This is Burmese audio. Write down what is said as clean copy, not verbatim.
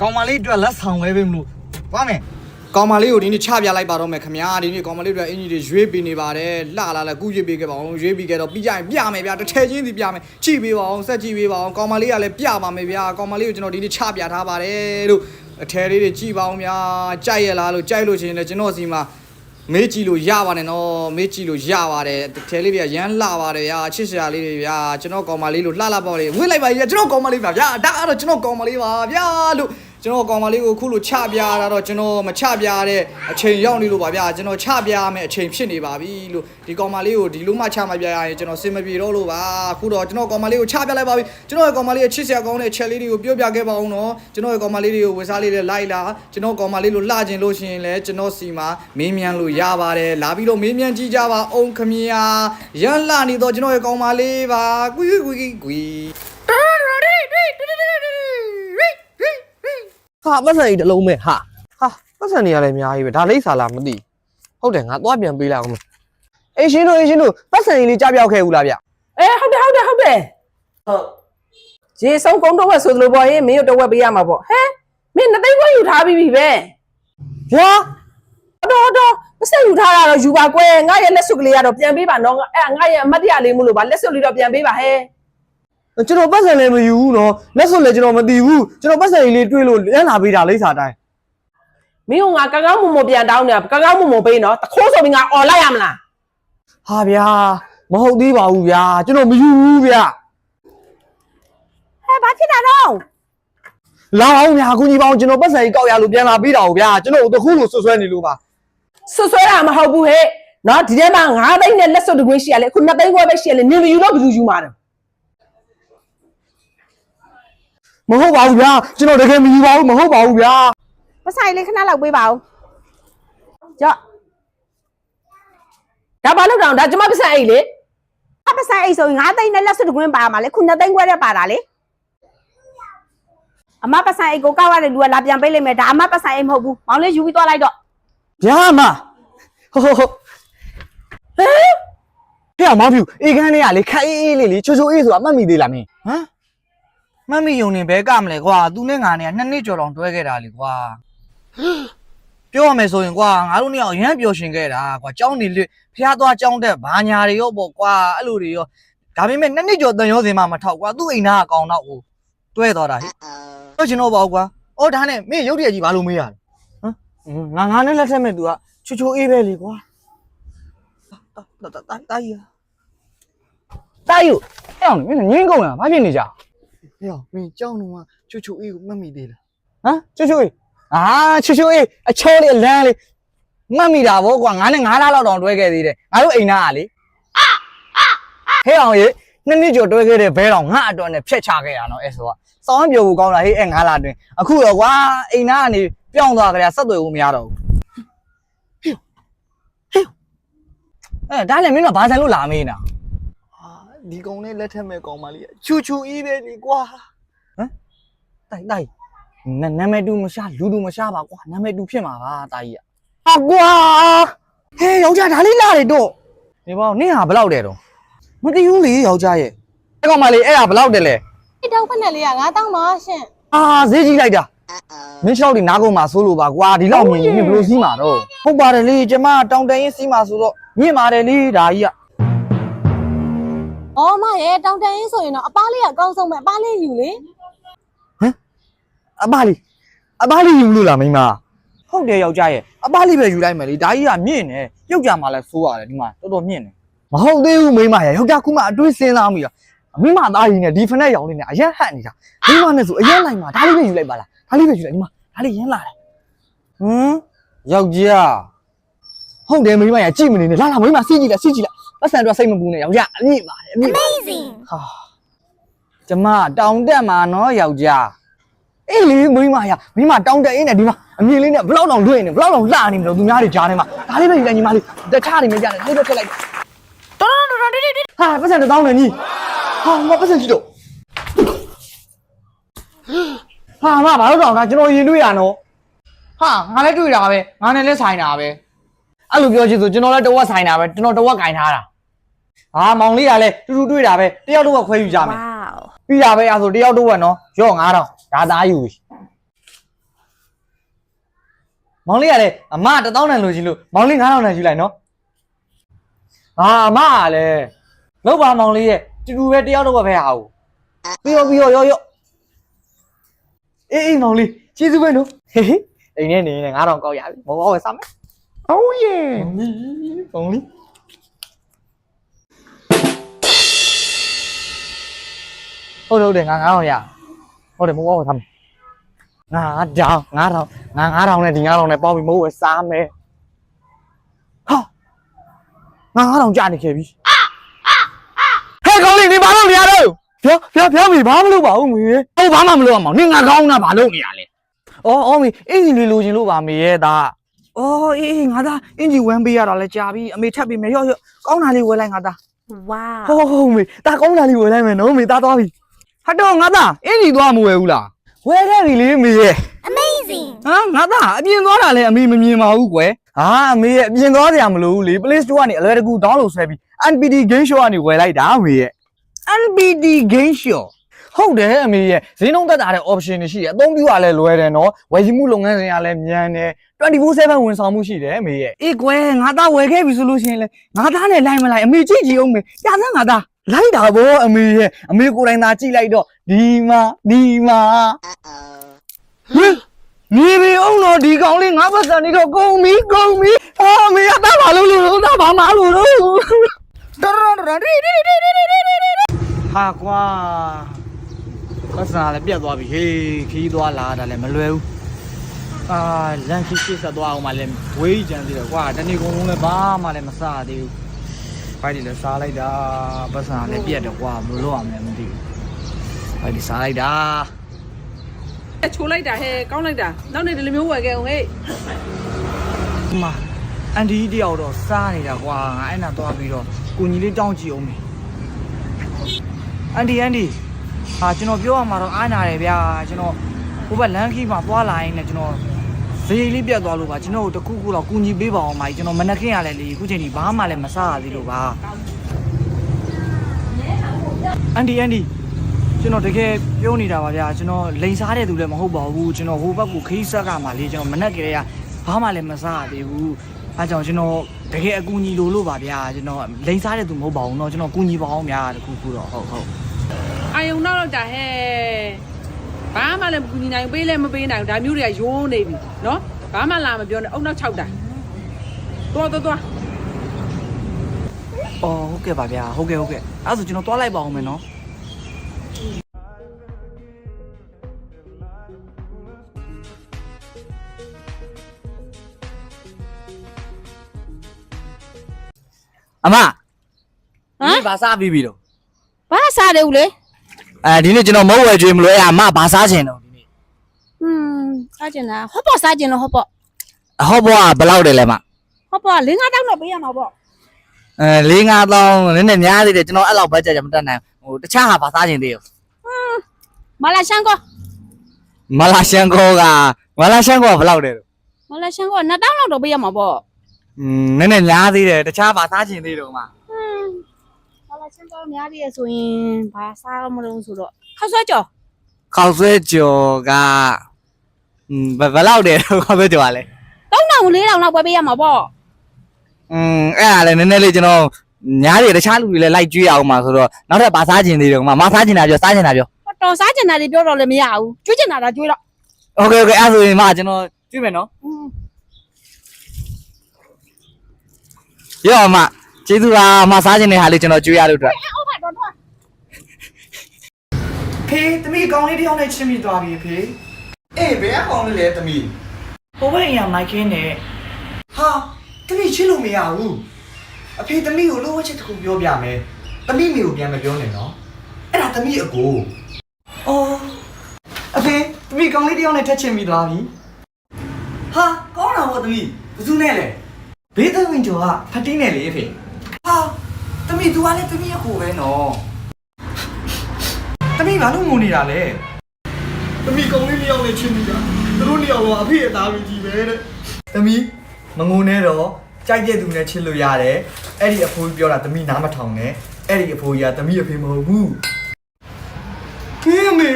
ကောင်မလေးအတွက်လက်ဆောင်ပဲပဲမလို့သွားမယ်ကောင်မလေးကိုဒီနေ့ချပြလိုက်ပါတော့မယ်ခင်ဗျာဒီနေ့ကောင်မလေးတို့အင်ကြီးတွေရွေးပေးနေပါတယ်လှလာကူးရွေးပေးခဲ့ပါအောင်ရွေးပြီးခဲ့တော့ပြီးကြရင်ပြမယ်ဗျာတစ်ထည်ချင်းစီပြမယ်ကြည့်ပေးပါအောင်ဆက်ကြည့်ပေးပါအောင်ကောင်မလေးကလည်းပြပါမယ်ဗျာကောင်မလေးကိုကျွန်တော်ဒီနေ့ချပြထားပါတယ်လို့အထည်လေးတွေကြည့်ပါအောင်ဗျာကြိုက်ရလားလို့ကြိုက်လို့ရှိရင်လည်းကျွန်တော်စီမှာမေးကြည့်လို့ရပါတယ်နော်မေးကြည့်လို့ရပါတယ်ထဲလေးတွေကရမ်းလှပါတယ်ဗျာချစ်စရာလေးတွေဗျာကျွန်တော်ကောင်မလေးလို့လှပါလေဝှေ့လိုက်ပါကြီးကျွန်တော်ကောင်မလေးပါဗျာဒါကတော့ကျွန်တော်ကောင်မလေးပါဗျာလို့ကျွန်တော်ကောင်မလေးကိုခုလိုချပြတာတော့ကျွန်တော်မချပြတဲ့အချိန်ရောက်နေလို့ပါဗျာကျွန်တော်ချပြရမယ့်အချိန်ဖြစ်နေပါပြီလို့ဒီကောင်မလေးကိုဒီလိုမှချမပြရရင်ကျွန်တော်စင်မပြေတော့လို့ပါခုတော့ကျွန်တော်ကောင်မလေးကိုချပြလိုက်ပါပြီကျွန်တော်ကောင်မလေးရဲ့ချစ်စရာကောင်းတဲ့ချက်လေးတွေကိုပြောပြခဲ့ပါအောင်နော်ကျွန်တော်ကောင်မလေးတွေကိုဝေစားလေးတွေလိုက်လာကျွန်တော်ကောင်မလေးလိုလှကျင်လို့ရှိရင်လည်းကျွန်တော်စီမှာမင်းမြန်လို့ရပါတယ်လာပြီးတော့မင်းမြန်ကြည့်ကြပါအောင်ခမညာရမ်းလှနေတော့ကျွန်တော်ရဲ့ကောင်မလေးပါကွီကွီဟာပတ်စံကြီးတစ်လုံးမဲ့ဟာပတ်စံနေရလဲအများကြီးပဲဒါလိမ့်စာလားမသိဟုတ်တယ်ငါသွားပြန်ပေးလိုက်အောင်အေးရှင်းတို့ပတ်စံကြီးလေးကြားပြောက်ခဲ့ဘူးလားဗျဟုတ်တယ်ဂျေဆုံးကုန်းတော့ဝက်ဆိုသလိုပေါ့ရင်မင်းတို့တော့ဝက်ပေးရမှာပေါ့ဟဲမင်းနှစ်သိန်းခွဲယူထားပြီးပြီပဲဗျာတော့ပတ်စံယူထားတာတော့ယူပါကွယ်ငါရဲ့လက်စွပ်ကလေးကတော့ပြန်ပေးပါနော်အဲ့ငါရဲ့အမတ်တရားလေးမို့လို့ပါလက်စွပ်လေးတော့ပြန်ပေးပါဟဲကျွန်တော်ပတ်စံလည်းမယူဘူးနော်လက်စွပ်လည်းကျွန်တော်မသိဘူးကျွန်တော်ပတ်စံကြီးလေးတွေးလို့လမ်းလာပေးတာလိမ့်စာတိုင်းမင်းကငါကောင်းမပြန်တောင်းနေတာကောင်းမပေးနော်တခိုးဆိုပြီးငါអော်လိုက်ရမလားဟာဗျာမဟုတ်သေးပါဘူးဗျာကျွန်တော်မယူဘူးဗျာဘာဖြစ်တာတော့လာအောင်ဗျာကူညီပါအောင်ကျွန်တော်ပတ်စံကြီးကောက်ရလို့ပြန်လာပေးတာကိုဗျာကျွန်တော်တခုလို့ဆွဆွဲနေလို့ပါဆွတာမဟုတ်ဘူးဟဲ့နော်ဒီထဲမှာ9သိန်းနဲ့လက်စွပ်တကွင်းရှိရလေအခု2သိန်းခွဲပဲရှိရလေနင်မယူတော့ဘယ်သူယူမှာလဲမဟုတ်ပါဘူးဗျာကျွန်တော်တကယ်မယူပါဘူးမဟုတ်ပါဘူးဗျာပတ်ဆိုင်လေးခဏလောက်ပေးပါဦးကြော့ဒါဘာလို့တောင်ဒါကျမပတ်ဆိုင်အိတ်လေပတ်ဆိုင်အိတ်ဆိုရင်9သိန်းနဲ့လက်စွပ်တကွင်းပါမှာလေခု2သိန်းခွဲတဲ့ပါတာလေအမပတ်ဆိုင်အိတ်ကိုကောက်ရတဲ့လူကလာပြန်ပေးလိုက်မယ်ဒါအမပတ်ဆိုင်အိတ်မဟုတ်ဘူးမောင်လေးယူပြီးသွားလိုက်တော့ဗျာမဟုတ်ဟဲ့မောင်ဖြူအေးခန်းလေးကလေခက်အေးလေးချိုအေးဆိုတာမှတ်မိသေးလားမင်းဟမ်မမီယုံနေဘဲကမလဲကွာသူနဲ့ငါနဲ့2နှစ်ကျော်တောင်တွဲခဲ့တာလေကွာပြောရမယ်ဆိုရင်ကွာငါတို့နှစ်ယောက်အရန်ပျော်ရှင်ခဲ့တာကွာကြောင်းနေလွတ်ဖျားသွားကြောင်းတက်ဘာညာတွေရောပေါ့ကွာအဲ့လိုတွေရောဒါပေမဲ့2နှစ်ကျော်တန်ရောစင်မှမထောက်ကွာသူ့အိမ်သားအကောင်တော့ကိုတွဲသွားတာဟဲ့ပြောချင်တော့ပါကွာအော်ဒါနဲ့မင်းရုပ်တရက်ကြီးဘာလို့မေးရလဲဟမ်ငါနဲ့လက်ထက်မဲ့သူကချိုအေးပဲလေကွာတာကြီးတာယူအဲ့အောင်မင်းငင်းကုန်လားဘာဖြစ်နေကြဟဲ့မင်းကြောင်းတော့ချိုအေးကိုမှတ်မိသေးလားဟမ်ချိုအေးချိုအေးအချောလေးလမ်းလေးမှတ်မိတာဗောကွာငါနဲ့9လလောက်တောင်တွဲခဲ့သေးတယ်ငါတို့အိမ်သားကလေဟဲ့အောင်ရေ2နှစ်ကျော်တွဲခဲ့တဲ့ဘဲတော်ငါအတွက်နဲ့ဖြတ်ချခဲ့ရအောင်အဲ့ဆိုကစောင်းပြောဖို့ကောင်းတာဟေးအဲ့9လတွင်အခုတော့ကွာအိမ်သားကနေပြောင်းသွားကြရဆက်သွယ်ဖို့မရတော့ဘူးဒါလည်းမင်းကဘာဆိုင်လို့လာမေးနေတာဒီကောင်နဲ့လက်ထက်မဲ့ကောင်မလေးချူအေးပဲလေကွာဟမ်တိုက်နာမည်တူမရှာလူတူမရှာပါကွာနာမည်တူဖြစ်မှာပါတာကြီးဟာကွာဟဲ့ယောက်ျားဒါလေးလာတယ်တော့ဒီဘောနင့်ဟာဘယ်လောက်တယ်တော့မသိဘူးလေယောက်ျားရဲ့အဲ့ကောင်မလေးအဲ့ဒါဘယ်လောက်တယ်လဲဒီတော့ဖက်နဲ့လေးက9000ပါရှင်ဈေးကြီးလိုက်တာမင်း6ဒီနားကုန်မှာဆိုးလို့ပါကွာဒီလောက်မြင်ရင်ဘယ်လိုစီးမှာတော့ဟုတ်ပါတယ်လေကျမတောင်တန်းရင်စီးမှာဆိုတော့မြင့်ပါတယ်လေဒါကြီးကအော်မရဲ့တောင်တန်းရင်ဆိုရင်တော့အပားလေးကအကောင်းဆုံးပဲအပားလေးယူလေဟမ်အပားလေးယူလို့လားမိမဟုတ်တယ်ယောက်ျားရဲ့အပားလေးပဲယူလိုက်မယ်လေဒါကြီးကမြင့်နေယောက်ျားမှလည်းဆိုးရတယ်ဒီမှာတော်တော်မြင့်နေမဟုတ်သေးဘူးမိမရဲ့ယောက်ျားခုမှအတွေးစဉ်းစားမိတာမိမသားကြီးနဲ့ဒီဖက်နဲ့ရောင်လေးနဲ့အရက်ဟတ်နေတာမိမနဲ့ဆိုအရက်လိုက်မှာဒါလေးပဲယူလိုက်ပါလားဒါလေးပဲယူလိုက်ဒီမှာဒါလေးရင်းလာတယ်ယောက်ျားဟုတ်တယ်မိမရဲ့ကြည့်မနေနဲ့လာမိမစီးကြည့်လိုက်ပတ်စံတော့စိတ်မပူနဲ့ယောက်ျားအမြင့်ပါတယ်အမြင့် Amazing ဟာကျမတောင်တက်မှာနော်ယောက်ျားအေးလေမိမတောင်တက်အင်းနဲ့ဒီမှာအမြင့်လေးနဲ့ဘလောက်တောင်လွှင့်နေဘလောက်တောင်လှနေမလို့သူများတွေကြားထဲမှာဒါလေးပဲယူလိုက်ညီမလေးတခြားတွေမကြနဲ့လေးပဲထည့်လိုက်ဟာပတ်စံတောင်းနေညီဟာမပတ်စံကြည့်တော့ဟာမဘာလို့တော့ငါကျွန်တော်ရင်တွေ့ရနော်ဟာငါလည်းတွေ့တာပဲငါနဲ့လည်းဆိုင်တာပဲအဲ့လိုပြောချင်ဆိုကျွန်တော်လည်းတဝက်ဆိုင်တာပဲကျွန်တော်တဝက်ကင်ထားတာဟာမောင်လေးကလည်းတူတူတွေ့တာပဲတယောက်တော့ခွဲယူကြမယ်ပြီးတာပဲအဲ့ဆိုတယောက်တော့ဝက်နော်ရော့9000ဒါသားယူပြီ မောင်လေးကလည်းအမ1000တန်လိုချင်လို့မောင်လေး9000တန်ယူလိုက်နော်ဟာအမကလည်းလောက်ပါမောင်လေးရဲ့တူပဲတယောက်တော့ပဲဟာကိုပြီးရောရောအေးမောင်လေးကျေးဇူးပဲနော်ဟေးအိမ်ထဲနေနေ9000ကောက်ရပြီမောင်ဝယ်စားမယ်Oh yeah မောင်လေးဟုတ်တယ်ငါ9000ရဟုတ်တယ်မောင်ဝယ်စားမယ်9000နဲ့ဒီ9000နဲ့ပေါင်းပြီးမိုးဝယ်စားမယ်ဟာငါ9000ကြာနေခဲ့ပြီဟဲ့ကောင်းလေးနေဘာလုပ်နေရတော့ဖျောက်ပြီဘာမလုပ်ပါဘူးမေဟုတ်ဘာမှမလုပ်အောင်နင်ငါကောင်းတာဘာလုပ်နေရလဲအော်မေအင်ဂျီလေးလိုချင်လို့ပါမေရဲ့သားအော်အေးငါသားအင်ဂျီဝမ်းပေးရတာလဲကြာပြီအမေထပ်ပြီးမယ်ရော့ကောင်းတာလေးဝယ်လိုက်ငါသား Wow. ဟုတ်မေသားကောင်းတာလေးဝယ်လိုက်မယ်နော်မေသားသွားပြီဟာတော့ငါသားအင်ဂျီသွားမဝယ်ဘူးလားဝယ်ခဲ့ပြီလေမေရဲ့ Amazing. ဟာငါသားအပြင်သွားတာလဲအမေမမြင်ပါဘူးကွယ်ဟာအမေရဲ့အပြင်သွားစရာမလိုဘူးလေ Play Store ကနေအလွယ်တကူ download ဆွဲပြီး NPD Game Show ကနေဝယ်လိုက်တာအမေရဲ့ NPD Game Show ဟုတ်တယ်အမေရဲ့ဈေးနှုန်းသက်သာတဲ့ option တွေရှိတယ်အသုံးပြုရလဲလွယ်တယ်နော်ဝယ်ယူမှုလုပ်ငန်းစဉ်ကလည်းမြန်တယ်24/7ဝန်ဆောင်မှုရှိတယ်အမေရဲ့အေးကွယ်ငါသားဝယ်ခဲ့ပြီဆိုလို့ရှိရင်လေငါသားနဲ့လိုက်မလိုက်အမေကြည့်ကြည့်အောင်မေပြသငါသားလိုက်တာဗောအမေရဲ့အမေကိုယ်တိုင်သာကြည့်လိုက်တော့ဒီမှာဟင်နေပြီအောင်တော့ဒီကောင်လေးငါပတ်စံနေတော့ကုန်ပြီဟာအမေကသားပါလို့သားပါမလို့ဟာကွာပတ်စံလည်းပြတ်သွားပြီဟေးခီးသွားလာတာလည်းမလွယ်ဘူးအာလမ်းခီးရှစ်ဆက်သွားအောင်မှလည်းဝေးကြံသေးတယ်ကွာတနေ့ကုန်လုံးလည်းဘာမှလည်းမစသေးဘူးဖိုက်ဒီလည်းစားလိုက်တာပတ်စံလည်းပြတ်တယ်ကွာဘယ်လိုလုပ်ရမလဲမသိဘူးဖိုက်ဒီစားလိုက်တာ ချိုးလိုက်တာဟဲ့ကောင်းလိုက်တာနောက်နေ့ဒီလိုမျိုးဝယ်ခဲ့အောင်ဟဲ့ ဒီမှာအန်ဒီတယောက်တော့စားနေတာကွာငါအဲ့နာသွားပြီးတော့ကိုကြီးလေးတောင်းကြည့်အောင်မေအန်ဒီဟာကျွန်တော်ပြောရမှာတော့အားနာတယ်ဗျာကျွန်တော်ဟိုဘက်လမ်းခီးမှာသွားလာရင်လည်းကျွန်တော်ဈေးလေးပြတ်သွားလို့ပါကျွန်တော်တို့တခုခုတော့ကူညီပေးပါအောင်ပါကျွန်တော်မနှက်ခင်းရလဲလေအခုချိန်ဒီဘာမှလည်းမစားရသေးလို့ပါအန်ဒီကျွန်တော်တကယ်ပြောနေတာပါဗျာကျွန်တော်လိန်စားတဲ့သူလည်းမဟုတ်ပါဘူးကျွန်တော်ဟိုဘက်ကိုခီးဆက်ကမှလေကျွန်တော်မနှက်ကလေးကဘာမှလည်းမစားရသေးဘူးအဲကြောင့်ကျွန်တော်တကယ်အကူညီလို့ပါဗျာကျွန်တော်လိန်စားတဲ့သူမဟုတ်ပါဘူးเนาะကျွန်တော်ကူညီပါအောင်ဗျာတခုခုတော့ဟုတ်အာယုံတော့တာဟဲ့ဘာမှလည်းမကူညီနိုင်ပေးလည်းမပေးနိုင်ဒါမျိုးတွေကရိုးနေပြီနော်ဘာမှလာမပြောနဲ့အုံနောက်6တာသွားအော်ဟုတ်ကဲ့ပါဗျာဟုတ်ကဲ့အဲ့ဒါဆိုကျွန်တော်သွားလိုက်ပါအောင်မယ်နော်အမဒီဘာစားပြီးပြီတော့ ဘာစားတယ်ဦးလေ ဒီနေ့ကျွန်တော်မဟုတ်ဝယ်ကြွေးမလို့အမဘာစားချင်တော့ဒီနေ့ စားကျင်တာဟောပေါ့စားကျင်လို့ဟောပေါ့ ဟောဘောကဘယ်လောက်တယ်လဲမ ဟောပေါ့5,000တော့ပေးရမှာပေါ့ 4-5,000နည်းနည်းများသေးတယ်ကျွန်တော်အဲ့လောက်ဘတ်ဂျက်မတက်နိုင်ဟိုတခြားဟာဘာစားချင်သေးရော မလာရှန်ကော မလာရှန်ကောကဘယ်လောက်တယ်တော့ မလာရှန်ကော2,000လောက်တော့ပေးရမှာပေါ့ နည်းနည်းများသေးတယ်တခြားဘာစားချင်သေးတော့မ မလာရှန်ကောများသေးရဆိုရင်ဘာစားမလို့ဆိုတော့ခောက်ဆွဲကြော် ခေါက်ဆွဲကြော်ကဘယ်လောက်တယ်တော့ခေါက်ဆွဲကြော်ကလဲ 3,000 4,000လောက်ပဲပေးရမှာပေါ့ အဲ့ဒါလည်းနည်းနည်းလေးကျွန်တော်ညားတယ်တခြားလူတွေလည်းလိုက်ကြွေးအောင်မှာဆိုတော့နောက်ထပ်ဘာစားချင်သေးတော့မစားချင်တာပြောစားချင်တာပြော တော်စားကျင်တာတွေပြောတော့လည်းမရဘူးကျွေးကျင်တာဒါကျွေးတော့ โอเคအဲ့ဆိုရင်ကျွန်တော်ကြည့်မယ်နော်ရောအမကျေးဇူးပါအမစားချင်တဲ့ဟာလေးကျွန်တော်ကြွေးရလို့အတွက် ဟုတ်ပါတော့တော့ ဖေးသမီးကောင်းလေးတယောက်နဲ့ချင်းမိသွားပြီဖေးအေးဘယ်ကောင်းလေးလဲသမီးဟိုဘက်အိမ်ကမိုက်ခင်းနဲ့ဟာသမီးချင်းလို့မရဘူးအဖေသမီးကိုလိုဝက်ချက်တစ်ခုပြောပြမယ်သမီးမျိုးပြန်မပြောနဲ့နော်အဲ့ဒါသမီးအကိုအော်အဖေသမီးကောင်းလေးတယောက်နဲ့ထက်ချင်းမိသွားပြီဟာကောင်းတာပေါ့သမီးဘယ်သူနဲ့လဲဘေးသဝင်ကျော်ကဖတ်တင်းနဲ့လေအဖေဟာသမီး तू ကလည်းသမီးအကိုပဲနော်သမီးဘာလို့ငိုနေတာလဲသမီးကောင်းလေးတယောက်နဲ့ချင်းမိတာသူတို့တယောက်ကအဖေအသားကြီးပဲတဲ့သမီးမငိုနဲ့တော့ကြိုက်တဲ့သူနဲ့ချစ်လို့ရတယ်အဲ့ဒီအဖိုးကြီးပြောတာသမီးနားမထောင်နဲ့အဲ့ဒီအဖိုးကြီးကသမီးအဖေမဟုတ်ဘူးခေးမေ